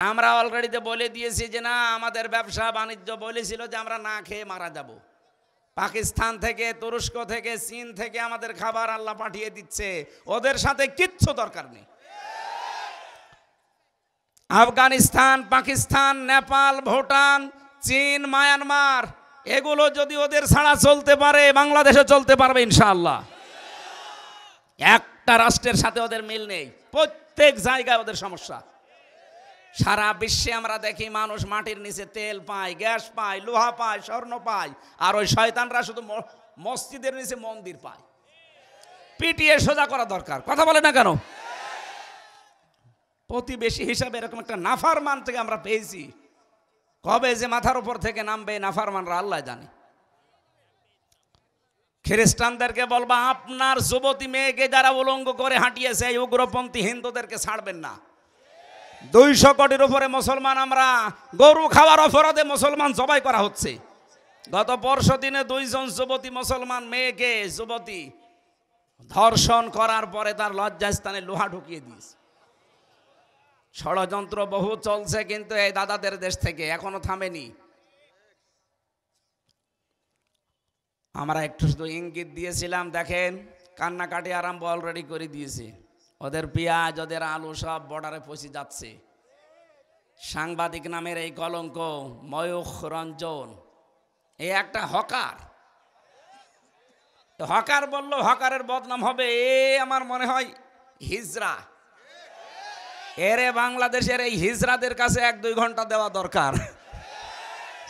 আমরা অলরেডি বলে দিয়েছি যে না, আমাদের ব্যবসা বাণিজ্য বলেছিল যে আমরা না খেয়ে মারা যাব। পাকিস্তান থেকে, তুরস্ক থেকে, চীন থেকে আমাদের খাবার আল্লাহ পাঠিয়ে দিচ্ছে, ওদের সাথে কিচ্ছু দরকার নেই। আফগানিস্তান, পাকিস্তান, নেপাল, ভুটান, চীন, মায়ানমার, এগুলো যদি ওদের ছাড়া চলতে পারে, বাংলাদেশে চলতে পারবে ইনশাআল্লাহ। একটা রাষ্ট্রের সাথে ওদের মিল নেই, প্রত্যেক জায়গায় ওদের সমস্যা। সারা বিশ্বে আমরা দেখি মানুষ মাটির নিচে তেল পায়, গ্যাস পায়, লোহা পায়, স্বর্ণ পায়, আর ওই শয়তানরা শুধু মসজিদের নিচে মন্দির পায়। পিটিয়ে সোজা করা দরকার, কথা বলে না কেন? প্রতিবেশী হিসাবে এরকম একটা নাফারমান থেকে আমরা পেয়েছি, কবে যে মাথার উপর থেকে নামবে নাফারমানরা আল্লাহ জানে। খ্রিস্টানদেরকে বলবা আপনার যুবতী মেয়েকে যারা উলঙ্গ করে হাঁটিয়েছে এই উগ্রপন্থী হিন্দুদেরকে ছাড়বেন না। 200 কোটির উপরে মুসলমান, আমরা গরু খাওয়ার অপরাধে মুসলমান জবাই করা হচ্ছে। গত পরশু দিনে 2 জন যুবতী মুসলমান মেয়েকে যুবতী ধর্ষণ করার পরে তার লজ্জাস্থানে লোহা ঢুকিয়ে দিয়েছে। ষড়যন্ত্র বহু চলছে, কিন্তু এই দাদাদের দেশ থেকে এখনো থামেনি। আমরা একটু শুধু ইঙ্গিত দিয়েছিলাম, দেখেন কান্নাকাটি আরম্ভ অলরেডি করে দিয়েছে। ওদের পেঁয়াজ, ওদের আলু সব বর্ডারে পৌঁছে যাচ্ছে। সাংবাদিক নামের এই কলঙ্ক ময়ূখ রঞ্জন, এই একটা হকার, হকার বলল হকারের বদনাম হবে, এ আমার মনে হয় হিজড়া। এরে বাংলাদেশের এই হিজড়াদের কাছে 1-2 ঘন্টা দেওয়া দরকার,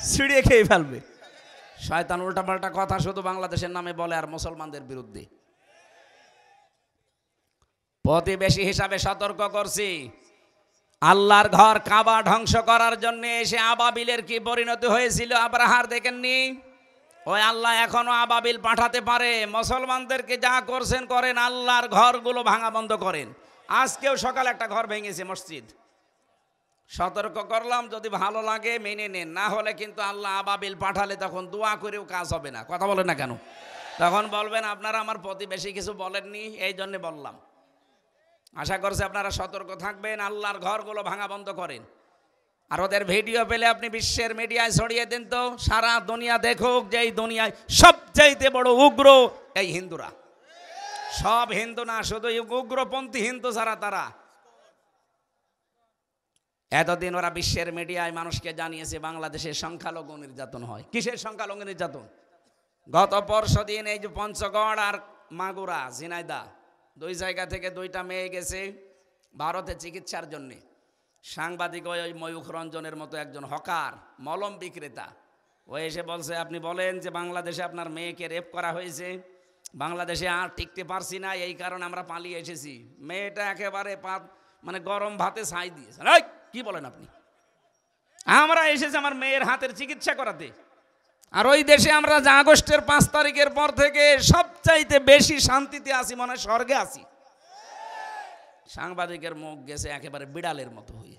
ছিঁড়িয়ে খেয়ে ফেলবে। শয়তান উল্টাপাল্টা কথা শুধু বাংলাদেশের নামে বলে আর মুসলমানদের বিরুদ্ধে। প্রতিবেশী হিসাবে সতর্ক করছি, আল্লাহর ঘর কাবা ধ্বংস করার জন্য এসে আবাবিলের কি পরিণতি হয়েছিল আব্রাহার দেখেননি? ওই আল্লাহ এখনো আবাবিল পাঠাতে পারে। মুসলমানদেরকে যা করছেন করেন, আল্লাহর ঘরগুলো ভাঙা বন্ধ করেন। আজকেও সকালে একটা ঘর ভেঙেছে মসজিদ। সতর্ক করলাম, যদি ভালো লাগে মেনে নেন, না হলে কিন্তু আল্লাহ আবাবিল পাঠালে তখন দোয়া করেও কাজ হবে না, কথা বলে না কেন? তখন বলবেন আপনারা আমার প্রতিবেশী কিছু বলেননি, এই জন্য বললাম। আশা করছি আপনারা সতর্ক থাকবেন, আল্লাহর ঘরগুলো ভাঙা বন্ধ করেন। আর ওদের ভিডিও পেলে আপনি বিশ্বের মিডিয়ায় ছড়িয়ে দিন তো, সারা দুনিয়া দেখুক যে এই দুনিয়ায় সবচাইতে বড় উগ্র এই হিন্দুরা। সব হিন্দু না, শুধু উগ্রপন্থী হিন্দু যারা, তারা। এতদিন ওরা বিশ্বের মিডিয়ায় মানুষকে জানিয়েছে বাংলাদেশের সংখ্যালঘু নির্যাতন হয়। কিসের সংখ্যালঘু নির্যাতন? গত পরশু দিন এই যে পঞ্চগড় আর মাগুরা, ঝিনাইদহ, 2 জায়গা থেকে 2টা মেয়ে গেছে ভারতে চিকিৎসার জন্যে। সাংবাদিক ওই ময়ূখ রঞ্জনের মতো একজন হকার, মলম বিক্রেতা, ও এসে বলছে আপনি বলেন যে বাংলাদেশে আপনার মেয়েকে রেপ করা হয়েছে, বাংলাদেশে আর টিকতে পারছি না, এই কারণে আমরা পালিয়ে এসেছি। মেয়েটা একেবারে মানে গরম ভাতে ছাই দিয়েছে। কি বলেন আপনি? আমরা এসেছি আমার মেয়ের হাতের চিকিৎসা করাতে, আর ওই দেশে আমরা যে আগস্টের 5 তারিখের পর থেকে সবচাইতে বেশি শান্তিতে আছি, মনে হয় স্বর্গে আছি। সাংবাদিকের মুখ গেছে একেবারে বিড়ালের মতো হয়ে।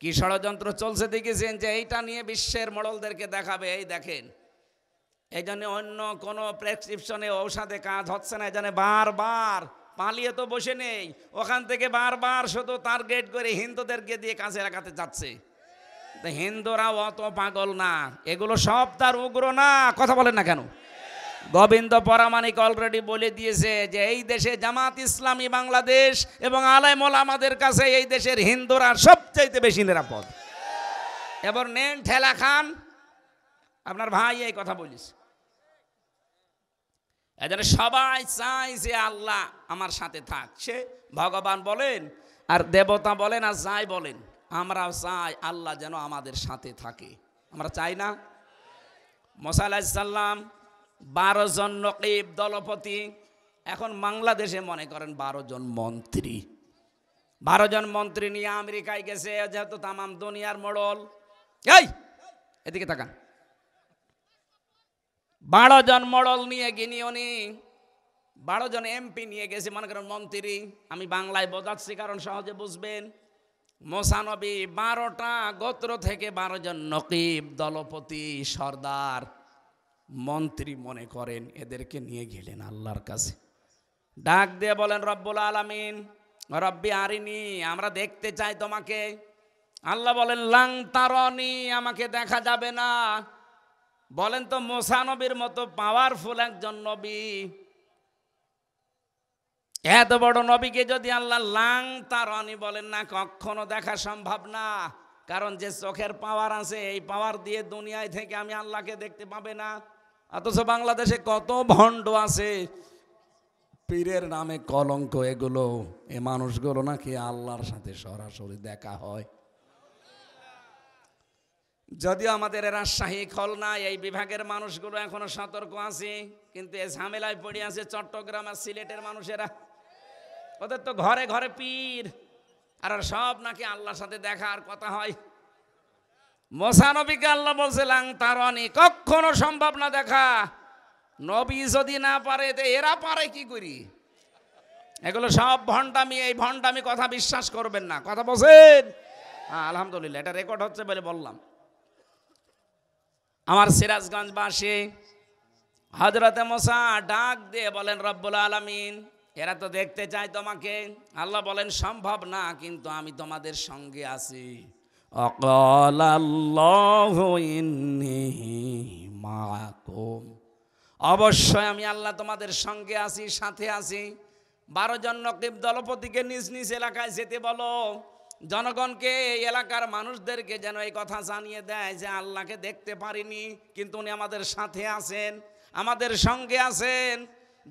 কি ষড়যন্ত্র চলছে দেখেছেন, যে এইটা নিয়ে বিশ্বের মোড়লদেরকে দেখাবে, এই দেখেন। এই জন্য অন্য কোনো প্রেসক্রিপশনে ঔষধে কাজ হচ্ছে না, এই জন্য বারবার পালিয়ে তো বসে নেই, ওখান থেকে বারবার শুধু টার্গেট করে হিন্দুদেরকে দিয়ে কাছে লাগাতে যাচ্ছে। হিন্দুরা অত পাগল না, এগুলো সব তার উগ্র না, কথা বলেন না কেন? গোবিন্দ পরামানিক অলরেডি বলে দিয়েছে যে এই দেশে জামাত ইসলামী বাংলাদেশ এবং আলেম ওলামাদের কাছে এই দেশের হিন্দুরা সবচাইতে বেশি নিরাপদ। এবার নেন ঠেলা খান, আপনার ভাই এই কথা বলিস। এজন্য সবাই চাই যে আল্লাহ আমার সাথে থাক, সে ভগবান বলেন আর দেবতা বলেন আর যাই বলেন, আমরাও চাই আল্লাহ যেন আমাদের সাথে থাকে। আমরা চাই না? মুসা আলাইহিস সালাম 12 জন নকিব দলপতি, এখন বাংলাদেশে মনে করেন 12 জন মন্ত্রী। 12 জন মন্ত্রী নিয়ে আমেরিকায় গেছে, যেহেতু তামাম দুনিয়ার মোড়ল। এই এদিকে তাকান, 12 জন মোড়ল নিয়ে গিনি, উনি 12 জন এমপি নিয়ে গেছে, মনে করেন মন্ত্রী। আমি বাংলায় বোঝাচ্ছি কারণ সহজে বুঝবেন। মুসা নবী 12টা গোত্র থেকে 12 জন নকিব, দলপতি, সর্দার, মন্ত্রী মনে করেন, এদেরকে নিয়ে গেলেন আল্লাহর কাছে। ডাক দিয়ে বলেন রব্বুল আলামিন, রব্বি আরিনি, আমরা দেখতে চাই তোমাকে। আল্লাহ বলেন লাং তারনি, আমাকে দেখা যাবে না। বলেন তো মুসা নবীর মতো পাওয়ারফুল একজন নবী, এত বড় নবীকে যদি আল্লাহ লাং তারনি বলেন না, কখনো দেখা সম্ভব না। কারণ যে চোখের পাওয়ার আছে, এই পাওয়ার দিয়ে দুনিয়ায় থেকে আমি আল্লাহকে দেখতে পাবে না। অথচ বাংলাদেশে কত ভণ্ড আছে, পীরের নামে কলঙ্ক এগুলো, এ মানুষগুলো নাকি আল্লাহর সাথে সরাসরি দেখা হয়। যদিও আমাদের রাজশাহী, খুলনা এই বিভাগের মানুষগুলো এখনো সতর্ক আছে, কিন্তু এ ঝামেলায় পড়ে আছে চট্টগ্রাম আর সিলেটের মানুষেরা। ওদের তো ঘরে ঘরে পীর, আর সব নাকি আল্লাহর সাথে দেখার কথা হয়। মুসা নবীকে আল্লাহ বলছে লাং তারনি, কখনো সম্ভব না দেখা। নবী যদি না পারে তো এরা পারে কি করি? এগুলো সব ভণ্ডামি, এই ভণ্ডামি কথা বিশ্বাস করবেন না। কথা বলছেন? আলহামদুলিল্লাহ, এটা রেকর্ড হচ্ছে বলে বললাম। আমার সিরাজগঞ্জবাসী হযরতে মুসা ডাক দিয়ে বলেন রব্বুল আলামিন, এরা তো দেখতে চায় তোমাকে। আল্লাহ বলেন সম্ভব না, কিন্তু আমি তোমাদের সঙ্গে আছি। আল্লাহু ইন্নী মাআকুম, অবশ্যই আমি আল্লাহ তোমাদের সঙ্গে আছি, সাথে আছি। 12 জন নকিব দলপতিকে নিজ নিজ এলাকায় যেতে বলো, জনগণকে, এলাকার মানুষদেরকে যেন এই কথা জানিয়ে দেয় যে আল্লাহকে দেখতে পারিনি, কিন্তু উনি আমাদের সাথে আছেন, আমাদের সঙ্গে আছেন।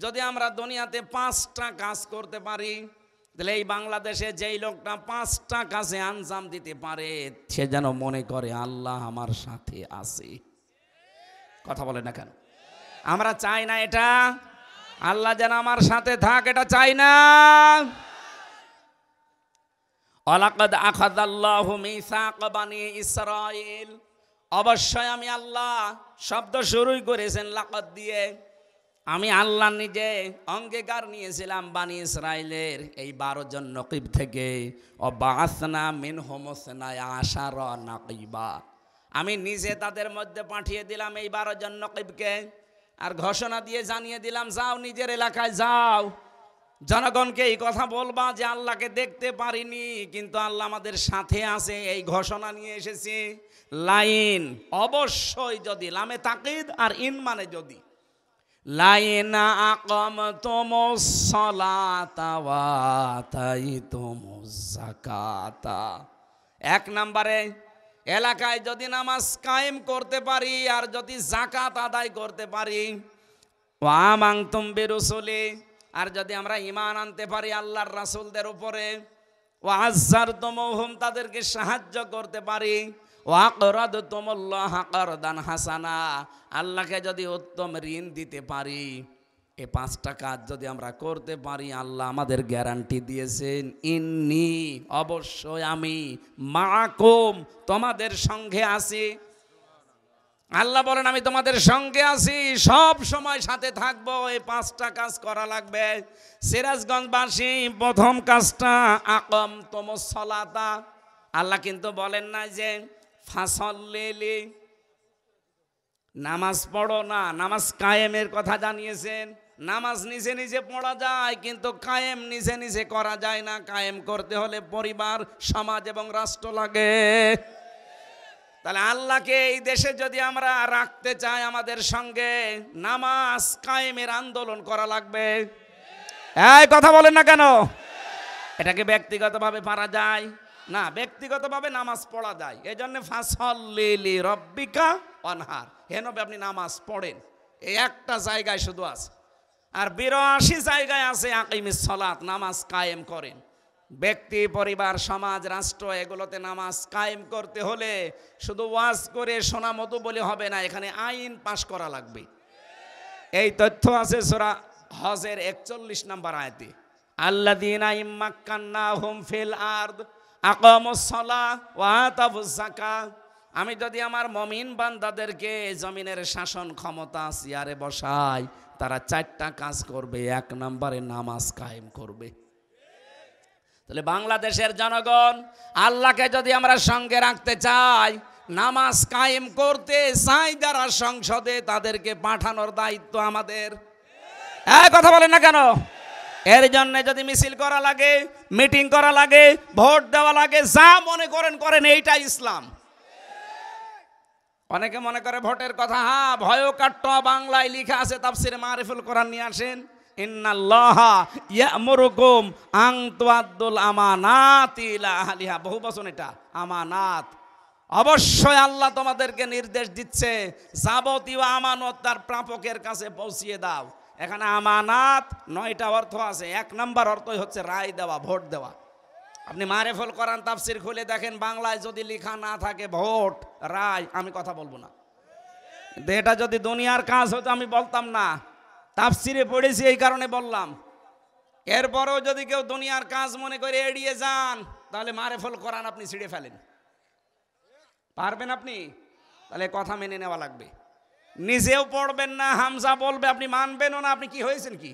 যদি আমরা দুনিয়াতে 5টা কাজ করতে পারি, তাহলে এই বাংলাদেশে যেই লোকটা 5টা কাজে আঞ্জাম দিতে পারে, সে যেন মনে করে আল্লাহ আমার সাথে আছে। কথা বলে না কেন? আমরা চাই না এটা, আল্লাহ যেন আমার সাথে থাক, এটা চাই না। ওয়ালাকাদ আখাযাল্লাহু মিসাক বানি ইসরাঈল, অবশ্যই আমি আল্লাহ, শব্দ শুরুই করেছেন লাকাদ দিয়ে। আমি আল্লাহ নিজে অঙ্গীকার নিয়েছিলাম বানি ইসরাইলের এই 12 জন নকিব থেকে। ওয়াবাসনা মিনহুম ইসনায় আশারা নাকিবা, আমি নিজে তাদের মধ্যে পাঠিয়ে দিলাম এই 12 জন নকিবকে, আর ঘোষণা দিয়ে জানিয়ে দিলাম যাও নিজের এলাকায় যাও, জনগণকে এই কথা বলবা যে আল্লাহকে দেখতে পারিনি, কিন্তু আল্লাহ আমাদের সাথে আছে, এই ঘোষণা নিয়ে এসেছি। লাইন অবশ্যই, যদি লামে তাকিদ আর ইন মানে যদি, লাইনা আকামতুমুস সালাতা ওয়া আতাইতুমুজ যাকাতা, 1 নম্বরে এলাকায় যদি নামাজ কায়েম করতে পারি আর যদি যাকাত আদায় করতে পারি, ওয়া আমানতুম বিরুসুলি, আর যদি আমরা ঈমান আনতে পারি আল্লাহর রাসূলদের উপরে, ওয়া আযযারতুমুহুম, তাদেরকে সাহায্য করতে পারি, ওয়া আকরাদতুমুল্লাহা কারদান হাসানা, আল্লাহকে যদি উত্তম ঋণ দিতে পারি, এই 5টা কাজ যদি আমরা করতে পারি, আল্লাহ আমাদের গ্যারান্টি দিয়েছেন ইন্নী, অবশ্যই আমি, মাআকুম, তোমাদের সঙ্গে আছি। আল্লাহ বলেন আমি তোমাদের সঙ্গে আছি, সব সময় সাথে থাকবো। এই 5টা কাজ করা লাগবে। সিরাজগঞ্জবাসী, প্রথম কাজটা আকামতুমুস সালাতা। আল্লাহ কিন্তু বলেন না যে ফাসল্লি, নামাজ পড়ো না, নামাজ কায়েমের কথা জানিয়েছেন। নামাজ নিজে নিজে পড়া যায়, কিন্তু কায়েম নিজে নিজে করা যায় না। কায়েম করতে হলে পরিবার, সমাজ এবং রাষ্ট্র লাগে। তাহলে আল্লাহকে এই দেশে যদি আমরা রাখতে চাই আমাদের সঙ্গে, নামাজ কায়েমের আন্দোলন করা লাগবে। এই কথা বলেন না কেন? এটাকে ব্যক্তিগতভাবে পারা যায় না, ব্যক্তিগতভাবে নামাজ পড়া যায়। এই জন্য ফাসল্লি লিরাব্বিকা ওয়ানহার, হে নবী আপনি নামাজ পড়েন, এই একটা জায়গায় শুধু আছে। আর 82 জায়গায় আছে আকিমিস সালাত, নামাজ কায়েম করেন। ব্যক্তি, পরিবার, সমাজ, রাষ্ট্র, এগুলোতে নামাজ কায়েম করতে হলে শুধু ওয়াজ করে শোনা মতো বলে হবে না, এখানে আইন পাশ করা লাগবে। এই তথ্য আছে সূরা হজের 41 নম্বর আয়াতে, আল্লাযীনা ইম্মাক্কান্নাহুম ফিল আরদ আকামুস সালাহ ওয়া আতাবুজ যাকাত, আমি যদি আমার মুমিন বান্দাদেরকে জমিনের শাসন ক্ষমতা চেয়ারে বসাই, তারা 4টা কাজ করবে। 1 নম্বরে নামাজ কায়েম করবে। তাহলে বাংলাদেশের জনগণ, আল্লাহকে যদি আমরা সঙ্গে রাখতে চাই, নামাজ কায়েম করতে চাই যারা সংসদে, তাদেরকে পাঠানোর দায়িত্ব আমাদের। কথা বলেন না কেন? এর জন্য যদি মিছিল করা লাগে, মিটিং করা লাগে, ভোট দেওয়া লাগে, যা মনে করেন করেন, এইটাই ইসলাম। অনেকে মনে করে ভোটের কথা, হ্যাঁ ভয়ও কাট্ট বাংলায় লেখা আছে তাফসিরে মারিফুল কোরআন নিয়ে আসেন, ইন্নাল্লাহা ইয়ামুরুকুম আন তুআদ্দুল আমানাতি ইলা আহলিহা, বহু বচন এটা, আমানাত। অবশ্যই আল্লাহ তোমাদেরকে নির্দেশ দিচ্ছে যাবতীয় আমানত তার প্রাপকের কাছে পৌঁছিয়ে দাও। এখানে আমানাত 9টা অর্থ আছে। 1 নম্বর অর্থই হচ্ছে রায় দেওয়া, ভোট দেওয়া। আপনি মারিফুল কোরআন তাফসির খুলে দেখেন, বাংলায় যদি লেখা না থাকে ভোট, রায়, আমি কথা বলবো না। কিন্তু এটা যদি দুনিয়ার কাজ হতো আমি বলতাম না, তাফসিরে পড়েছি এই কারণে বললাম। এরপরেও যদি কেউ দুনিয়ার কাজ মনে করে এড়িয়ে যান, তাহলে মারিফুল কোরআন আপনি ছিঁড়ে ফেলেন। পারবেন আপনি? তাহলে কথা মেনে নেওয়া লাগবে। নিজেও পড়বেন না, হামজা বলবে আপনি মানবেনও না, আপনি কি হয়েছেন কি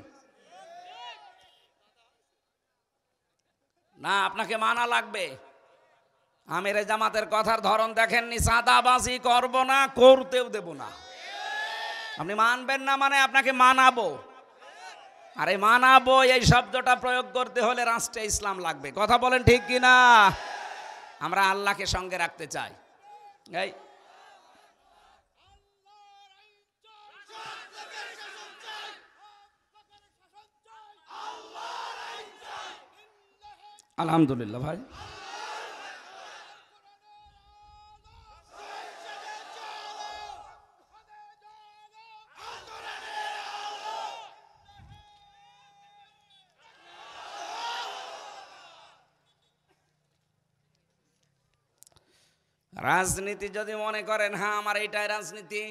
না, আপনাকে মানা লাগবে। আমির জামাতের কথার ধরন দেখেননি, সাদাবাজি করব না, করতেও দেব না। আপনি মানবেন না মানে আপনাকে মানাবো। আরে মানাবো এই শব্দটা প্রয়োগ করতে হলে রাষ্ট্রে ইসলাম লাগবে। কথা বলেন ঠিক কি না? আমরা আল্লাহকে সঙ্গে রাখতে চাই। এই আলহামদুলিল্লাহ ভাই, রাজনীতি যদি মনে করেন হ্যাঁ আমার এইটাই রাজনীতি,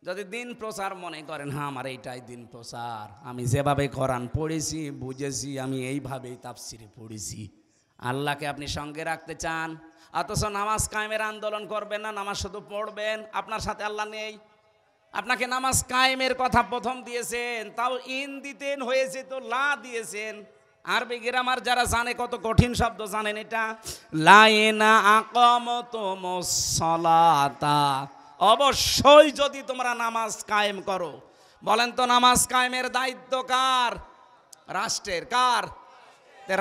যদি দিন প্রচার মনে করেন হ্যাঁ আমার এইটাই দিন প্রচার, আমি যেভাবে কোরআন পড়েছি বুঝেছি, আমি এইভাবেই তাফসিরে পড়েছি। আল্লাহকে আপনি সঙ্গে রাখতে চান, অথচ নামাজ কায়েমের আন্দোলন করবেন না, নামাজ শুধু পড়বেন, আপনার সাথে আল্লাহ নেই। আপনাকে নামাজ কায়েমের কথা প্রথম দিয়েছেন, তাও ইন দিতেন, হয়েছে তো লা দিয়েছেন। আরবি গ্রামার যারা জানে কত কঠিন শব্দ জানেন এটা, লাইনা আকামতুমুস সালাতা, অবশ্যই যদি তোমরা নামাজ কায়েম করো। বলেন তো নামাজ কায়েমের দায়িত্ব কার? রাষ্ট্রের। কার?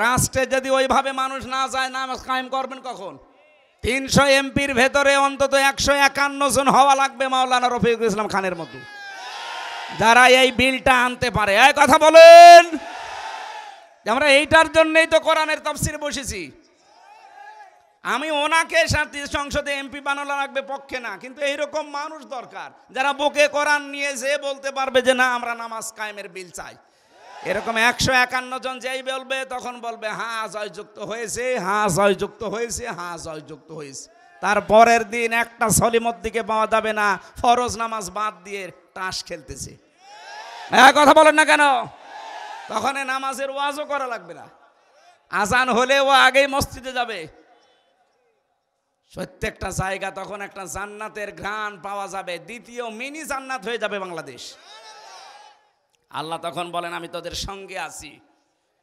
রাষ্ট্রে যদি ওইভাবে মানুষ না যায়, নামাজ কায়েম করবেন কখন? 300 এমপির ভেতরে অন্তত 151 জন হওয়া লাগবে মাওলানা রফিকুল ইসলাম খানের মতো, যারা এই বিলটা আনতে পারে। এই কথা বলেন। আমরা এইটার জন্যই তো কোরআনের তাফসিরে বসেছি। আমি ওনাকে সংসদে এমপি বানানো লাগবে পক্ষে না, কিন্তু এইরকম মানুষ দরকার যারা বুকে কোরআন নিয়ে যে বলতে পারবে যে না আমরা নামাজ কায়েমের বিল চাই। এরকম 151 জন যেই বলবে তখন বলবে হ্যাঁ জয়যুক্ত হয়েছে, হ্যাঁ জয়যুক্ত হয়েছে, হ্যাঁ জয়যুক্ত হয়েছে। তারপরের দিন একটা সলিমত দিকে পাওয়া যাবে না, ফরজ নামাজ বাদ দিয়ে তাস খেলতেছে। কথা বলেন না কেন? তখন নামাজের ওয়াজও করা লাগবে না, আজান হলে ও আগেই মসজিদে যাবে। প্রত্যেকটা জায়গা তখন একটা জান্নাতের ঘ্রাণ পাওয়া যাবে, দ্বিতীয় মিনি জান্নাত হয়ে যাবে বাংলাদেশ। আল্লাহ তখন বলেন আমি তোদের সঙ্গে আছি।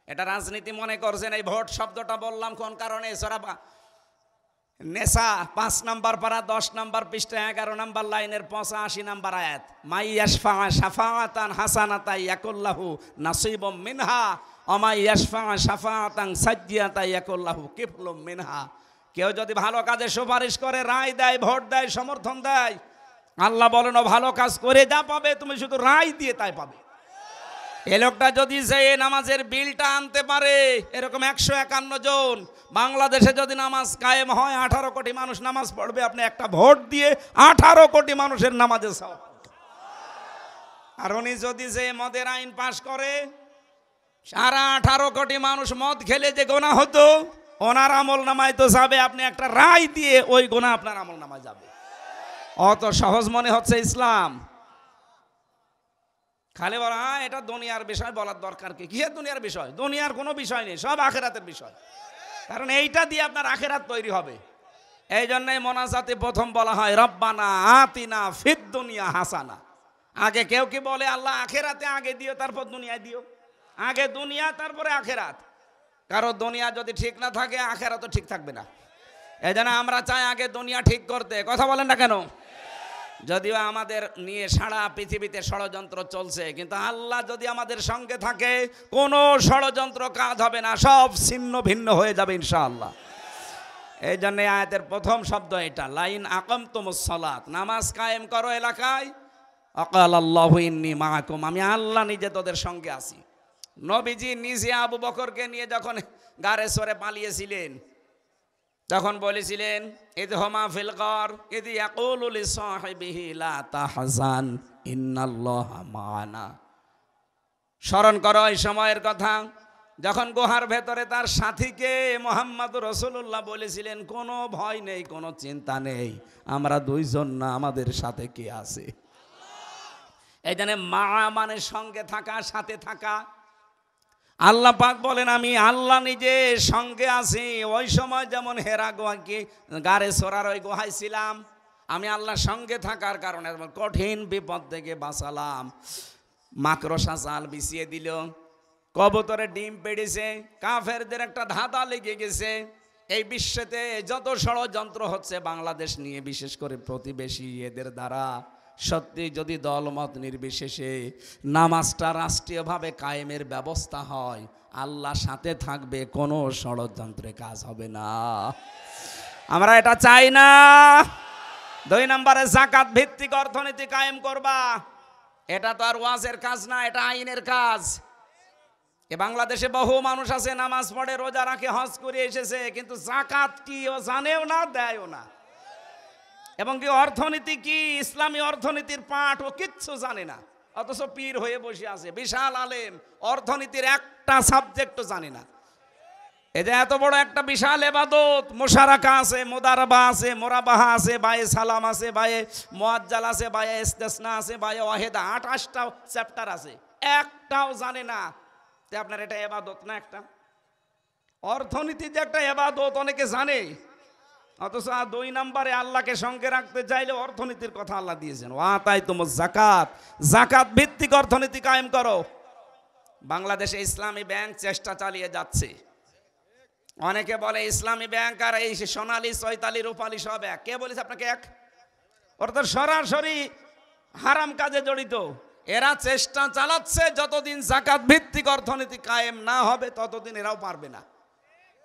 এটা রাজনীতি মনে করছেন। এই ভোট শব্দটা বললাম কোন কারণে? সূরা নেসা 5 নম্বর পারা 10 নম্বর পৃষ্ঠা 11 নম্বর লাইনের 85 নম্বর আয়াত, মাই ইয়াশফা শাফাআতান হাসানাতাই ইয়াকুল্লাহু নাসিবুম মিনহা ওয়া মাই ইয়াশফা শাফাআতান সাজ্জিয়াতাই ইয়াকুল্লাহু কিফলুম মিনহা। কেউ যদি ভালো কাজে সুপারিশ করে, রায় দেয়, ভোট দেয়, সমর্থন দেয়, আল্লাহ বলেন ও ভালো কাজ করে যা পাবে, তুমি শুধু রায় দিয়ে তাই পাবে। এই লোকটা যদি যে নামাজের বিলটা আনতে পারে, এরকম 151 জন, বাংলাদেশে যদি নামাজ কায়েম হয় 18 কোটি মানুষ নামাজ পড়বে, আপনি একটা ভোট দিয়ে 18 কোটি মানুষের নামাজের সওয়াব। আর উনি যদি যে মদের আইন পাশ করে, সারা 18 কোটি মানুষ মদ খেলে যে গোনা হতো ওনার আমল নামায় তো যাবে, আপনি একটা রায় দিয়ে ওই গোনা আপনার আমল নামায় যাবে। অত সহজ মনে হচ্ছে ইসলাম? খালি বলা হ্যাঁ এটা দুনিয়ার বিষয়, বলার দরকার কি? কিসের দুনিয়ার বিষয়? দুনিয়ার কোনো বিষয় নেই, সব আখেরাতের বিষয়। কারণ এইটা দিয়ে আপনার আখেরাত তৈরি হবে। এই জন্যই মোনাজাতে প্রথম বলা হয় রব্বানা আতিনা ফিদ দুনিয়া হাসানা। আগে কেউ কি বলে আল্লাহ আখেরাতে আগে দিও তারপর দুনিয়ায় দিও? আগে দুনিয়া তারপরে আখেরাত। কারণ দুনিয়া যদি ঠিক না থাকে আখেরাতও ঠিক থাকবে না। এই জন্য আমরা চাই আগে দুনিয়া ঠিক করতে। কথা বলেন না কেন? যদিও আমাদের নিয়ে সারা পৃথিবীতে ষড়যন্ত্র চলছে, কিন্তু আল্লাহ যদি আমাদের সঙ্গে থাকে কোনো ষড়যন্ত্র কাজ হবে না, সব ছিন্ন ভিন্ন হয়ে যাবে ইনশাআল্লাহ। এই জন্য আয়াতের প্রথম শব্দ এটা, লাইন আকামতুমুস সালাত, নামাজ কায়েম করো এলাকায়, আকাল আল্লাহু ইন্নী মাআকুম, আমি আল্লাহ নিজে তোদের সঙ্গে আছি। নবীজি নিজে আবু বকরকে নিয়ে যখন গারে সরে পালিয়েছিলেন তখন বলেছিলেন, ইদহুমা ফিল গার ইদ ইয়াকুলু লিসাহিবিহি লা তাহজান ইন্নাল্লাহা মা'ানা। স্মরণ করো এই সময়ের কথা যখন গুহার ভেতরে তার সাথীকে মুহাম্মদুর রাসূলুল্লাহ বলেছিলেন, কোনো ভয় নেই, কোনো চিন্তা নেই, আমরা দুইজন না, আমাদের সাথে কে আছে। এই জন্য মা মানে সঙ্গে থাকা, সাথে থাকা। আল্লাহ পাক বলেন, আমি আল্লাহ নিজে সঙ্গে আছি। ওই সময় যেমন হেরা গুহাকে গারে সোরার ওই গুহায় ছিলাম, আমি আল্লাহ সঙ্গে থাকার কারণে কঠিন বিপদ থেকে বাঁচালাম। মাকড়সা জাল বিছিয়ে দিল, কবুতরে ডিম পেড়েছে, কাফেরদের একটা ধাঁধা লেগে গেছে। এই বিশ্বেতে যত ষড়যন্ত্র হচ্ছে বাংলাদেশ নিয়ে, বিশেষ করে প্রতিবেশী এদের দ্বারা, সত্যি যদি দলমত নির্বিশেষে নামাজটা রাষ্ট্রীয়ভাবে কায়েমের ব্যবস্থা হয়, আল্লাহ সাথে থাকবে, কোনো ষড়যন্ত্রে কাজ হবে না। আমরা এটা চাই না। 2 নম্বরে যাকাত ভিত্তিক অর্থনীতি কায়েম করবা। এটা তো আর ওয়াজের কাজ না, এটা আইনের কাজ। এ বাংলাদেশে বহু মানুষ আছে নামাজ পড়ে, রোজা রাখে, হজ করে এসেছে, কিন্তু যাকাত কি ও জানেও না, দেয়ও না। এবং কি অর্থনীতি কি, ইসলামী অর্থনীতির পাঠ ও কিচ্ছু জানে না, অথচ পীর হয়ে বসে আছে, বিশাল আলেম, অর্থনীতির একটা সাবজেক্টও জানে না। এই যে এত বড় একটা বিশাল ইবাদত, মুশারাকা আছে, মুদারাবা আছে, মোরাবাহা আছে, বায়ে সালাম আছে, বায়ে মুআজ্জাল আছে, বায়ে ইস্তিসনা আছে, বায়ে ওয়াহিদা, 28টা চ্যাপ্টার আছে, একটাও জানে না। তে আপনার এটা ইবাদত না? একটা অর্থনীতি যে একটা ইবাদত অনেকে জানে, অথচ 2 নম্বরে আল্লাহকে সঙ্গে রাখতে চাইলে অর্থনীতির কথা আল্লাহ দিয়েছেন, ওয়াতাইতুমুজ যাকাত, যাকাত ভিত্তিক অর্থনীতি কায়েম করো। বাংলাদেশে ইসলামী ব্যাংক চেষ্টা চালিয়ে যাচ্ছে। অনেকে বলে ইসলামী ব্যাংক আর এই সোনালী, চৈতালি, রূপালী সব এক। কে বলেছে আপনাকে এক? ওরা তো সরাসরি হারাম কাজে জড়িত। এরা চেষ্টা চালাচ্ছে, যতদিন যাকাত ভিত্তিক অর্থনীতি কায়েম না হবে ততদিন এরাও পারবে না।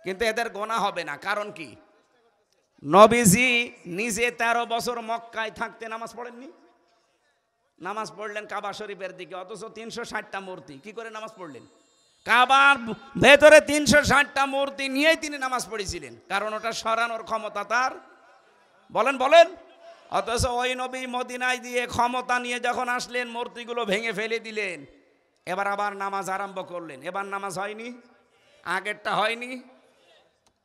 কিন্তু এদের গোনা হবে না। কারণ কি? নবীজি নিজে 13 বছর মক্কায় থাকতে নামাজ পড়েননি। নামাজ পড়লেন কাবা শরীফের দিকে, অথচ 360টা মূর্তি। কি করে নামাজ পড়লেন? কাবার ভেতরে 360টা মূর্তি নিয়েই তিনি নামাজ পড়েছিলেন, কারণ ওটা সরানোর ক্ষমতা তার। বলেন বলেন। অথচ ওই নবী মদিনায় দিয়ে ক্ষমতা নিয়ে যখন আসলেন, মূর্তিগুলো ভেঙে ফেলে দিলেন। এবার আবার নামাজ আরম্ভ করলেন। এবার নামাজ হয়নি, আগেরটা হয়নি।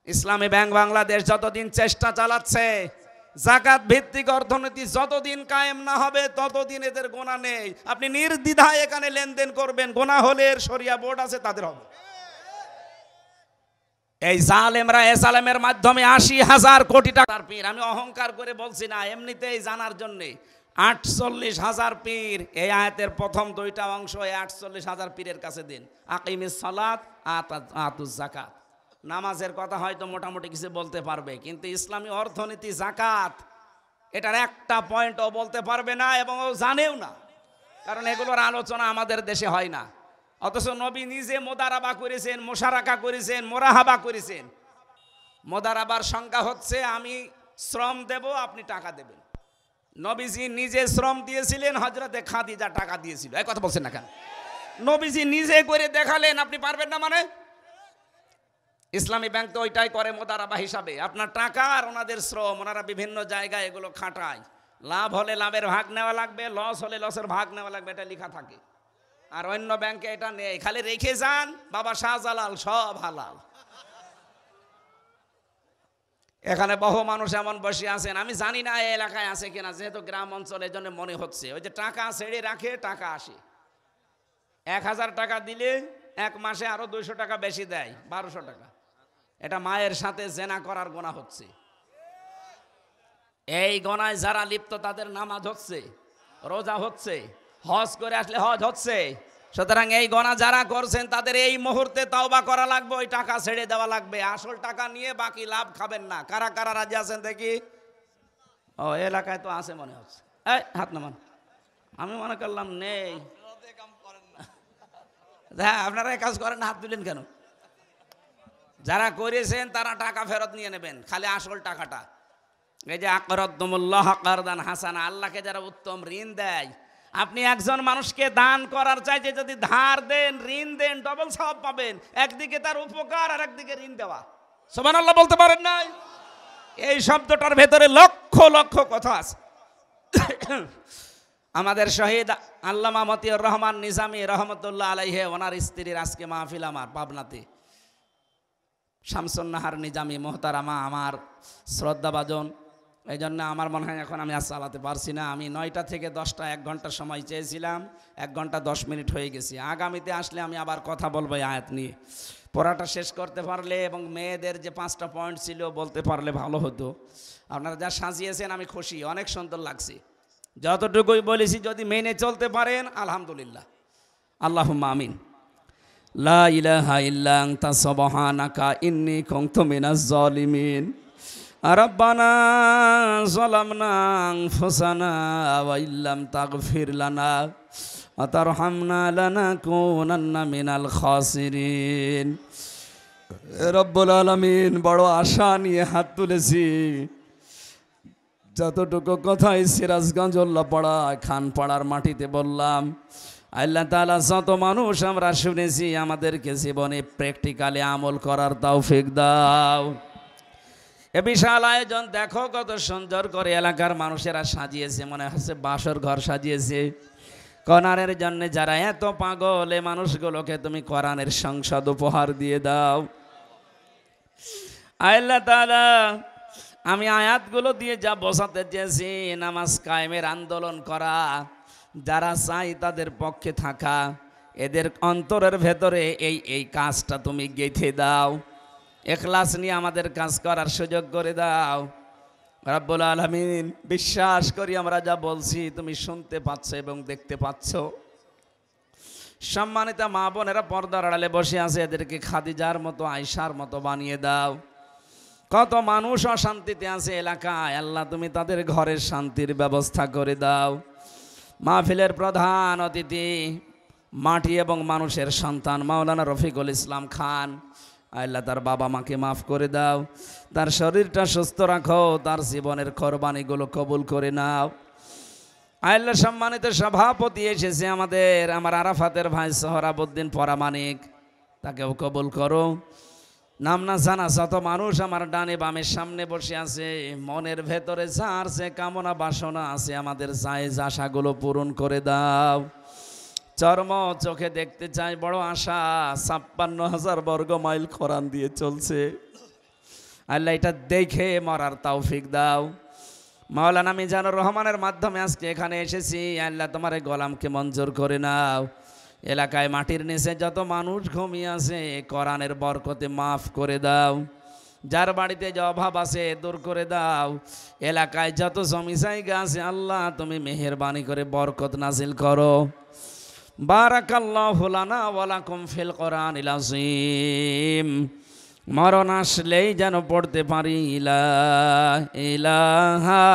ইসলামী ব্যাংক বাংলাদেশ যতদিন চেষ্টা চালাচ্ছে, যাকাত ভিত্তিক অর্থনীতি যতদিন কায়েম না হবে ততদিন এদের গোনা নেই। আপনি নির্দ্বিধায় এখানে লেনদেন করবেন, গোনা হলে এর শরিয়া বোর্ড আছে, তাদের হবে। এই জালেমরা এসালামের মাধ্যমে 80,000 কোটি টাকার পীর, আমি অহংকার করে বলছি না, এমনিতেই জানার জন্যে, 48,000 পীর। এই আয়াতের প্রথম 2টা অংশ 48,000 পীরের কাছে দিন। আকিমিস সালাত, আতুজ যাকাত। নামাজের কথা হয়তো মোটামুটি কিছু বলতে পারবে, কিন্তু ইসলামী অর্থনীতি, যাকাত, এটার একটা পয়েন্টও বলতে পারবে না, এবং ও জানেও না, কারণ এগুলোর আলোচনা আমাদের দেশে হয় না। অথচ নবী নিজে মুদারাবা করেছেন, মুশারাকা করেছেন, মুরাহাবা করেছেন। মুদারাবার সংজ্ঞা হচ্ছে আমি শ্রম দেব, আপনি টাকা দেবেন। নবীজি নিজে শ্রম দিয়েছিলেন, হযরতে খাদিজা টাকা দিয়েছিল। এই কথা বলছেন না কেন? নবীজি নিজে করে দেখালেন, আপনি পারবেন না মানে? ইসলামী ব্যাংক তো ওইটাই করে মুদারাবা হিসাবে, আপনার টাকা আর ওনাদের শ্রম, ওনারা বিভিন্ন জায়গায় এগুলো খাটায়। লাভ হলে লাভের ভাগ নেওয়া লাগবে, লস হলে লসের ভাগ নেওয়া লাগবে, এটা লেখা থাকে। আর অন্য ব্যাংকে এটা নেই, খালি রেখে যান, বাবা শাহজালাল, সব হালাল। এখানে বহু মানুষ এমন বসে আছেন, আমি জানি না এই এলাকায় আছে কিনা, যেহেতু গ্রাম অঞ্চলের জন্য মনে হচ্ছে, ওই যে টাকা ছেড়ে রাখে, টাকা আসে। 1000 টাকা দিলে 1 মাসে আরো 200 টাকা বেশি দেয়, 1200 টাকা। এটা মায়ের সাথে জেনা করার গোনা হচ্ছে। এই গোনায় যারা লিপ্ত তাদের নামাজ হচ্ছে, রোজা হচ্ছে, হজ করে আসলে হজ হচ্ছে। সুতরাং এই গোনা যারা করছেন তাদের এই মুহূর্তে তওবা করা লাগবে, ওই টাকা ছেড়ে দেওয়া লাগবে। আসল টাকা নিয়ে বাকি লাভ খাবেন না। কারা কারা রাজি আছেন দেখি? ও এলাকায় তো আছে মনে হচ্ছে। এই হাত নামান, আমি মনে করলাম নেই। হ্যাঁ, আপনারা এই কাজ করেন, হাত তুলেন কেন? যারা করেছেন তারা টাকা ফেরত নিয়ে নেবেন, খালি আসল টাকাটা। এই যে আকরাদুমুল্লাহ কারদান হাসানা, আল্লাহকে যারা উত্তম ঋণ দেয়, আপনি একজন মানুষকে দান করার চাইতে যদি ধার দেন, ঋণ দেন, ডবল সওয়াব পাবেন। একদিকে তার উপকার আর একদিকে ঋণ দেওয়া। সুবহানাল্লাহ বলতে পারেন নাই? এই শব্দটার ভেতরে লক্ষ লক্ষ কথা আছে। আমাদের শহীদ আল্লামা মতিউর রহমান নিজামী রহমতুল্লাহ আলাইহি, ওনার স্ত্রীর আজকে মাহফিল আমার পাবনাতে। শামসুন নাহার নিজামী মোহতারামা আমার শ্রদ্ধাভাজন। এই জন্য আমার মনে হয় এখন আমি আর চালাতে পারছি না। আমি 9টা থেকে 10টা 1 ঘন্টা সময় চেয়েছিলাম, 1 ঘন্টা 10 মিনিট হয়ে গেছি। আগামীতে আসলে আমি আবার কথা বলবো এই আয়াত নিয়ে। পড়াটা শেষ করতে পারলে এবং মেয়েদের যে 5টা পয়েন্ট ছিল বলতে পারলে ভালো হতো। আপনারা যা সাজিয়েছেন আমি খুশি, অনেক সুন্দর লাগছে। যতটুকুই বলেছি যদি মেনে চলতে পারেন আলহামদুলিল্লাহ। আল্লাহুম্মা আমিন। লা ইলাহা ইল্লা আনতা সুবহানাকা ইন্নী কুনতু মিনাজ জালিমিন। রাব্বানা যালামনা আনফুসানা ওয়া ইল্লাম তাগফির লানা ওয়া তারহামনা লানাকুনান্না মিনাল খাসিরিন। রব্বুল আলামিন, বড় আশা নিয়ে হাত তুলেছি। যতটুকু কথাই সিরাজগঞ্জ উল্লাপাড়া খানপাড়ার মাটিতে বললাম, আল্লাহ তাআলা যত মানুষ আমরা শুনেছি, আমাদেরকে জীবনে প্র্যাকটিক্যালি আমল করার তৌফিক দাও। এ বিশাল আয়োজন দেখো কত সুন্দর করে এলাকার মানুষেরা সাজিয়েছে, মনে হচ্ছে বাসর ঘর সাজিয়েছে। কোরআনের জন্য যারা এত পাগল, এ মানুষগুলোকে তুমি কোরআনের সংসদ উপহার দিয়ে দাও। আল্লাহ তাআলা, আমি আয়াতগুলো দিয়ে যা বোঝাতে চেয়েছি, নামাজ কায়েমের আন্দোলন করা, যারা চাই তাদের পক্ষে থাকা, এদের অন্তরের ভেতরে এই কাজটা তুমি গেঁথে দাও। ইখলাস নিয়ে আমাদের কাজ করার সুযোগ করে দাও রব্বুল আলামিন। বিশ্বাস করি আমরা যা বলছি তুমি শুনতে পাচ্ছ এবং দেখতে পাচ্ছ। সম্মানিত মা বোনেরা পর্দার আড়ালে বসে আছে, এদেরকে খাদিজার মতো, আয়েশার মতো বানিয়ে দাও। কত মানুষ অশান্তিতে আছে এলাকায়, আল্লাহ তুমি তাদের ঘরের শান্তির ব্যবস্থা করে দাও। মাহফিলের প্রধান অতিথি মাটি এবং মানুষের সন্তান মাওলানা রফিকুল ইসলাম খান, আল্লাহ তার বাবা মাকে মাফ করে দাও, তার শরীরটা সুস্থ রাখো, তার জীবনের কোরবানিগুলো কবুল করে নাও। আল্লাহ সম্মানিত সভাপতি এসেছে আমার আরাফাতের ভাই সোহরাবউদ্দিন পরামানিক, তাকেও কবুল করো। নাম না জানা যত মানুষ আমার ডানে বামের সামনে বসে আছে, মনের ভেতরে যার সে কামনা বাসনা আছে, আমাদের জায়েজ আশাগুলো পূরণ করে দাও। চর্ম চোখে দেখতে চাই, বড় আশা। ৫৬,০০০ বর্গ মাইল কোরআন দিয়ে চলছে, আল্লাহ এটা দেখে মরার তৌফিক দাও। মাওলানা মিজানুর রহমানের মাধ্যমে আজকে এখানে এসেছি, আল্লাহ তোমার এই গোলামকে মঞ্জুর করে নাও। এলাকায় মাটির নিচে যত মানুষ ঘুমিয়ে আছে, কোরআনের বরকতে মাফ করে দাও। যার বাড়িতে যে অভাব আছে দূর করে দাও। এলাকায় যত জমি জায়গা আছে আল্লাহ তুমি মেহেরবানি করে বরকত নাজিল করো। বারাকাল্লাহু লানা ওয়া লাকুম ফিল কোরআনিল আযীম। মরণ আসলেই যেন পড়তে পারি লা ইলাহা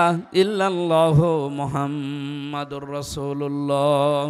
ইল্লাল্লাহু মুহাম্মাদুর রাসূলুল্লাহ।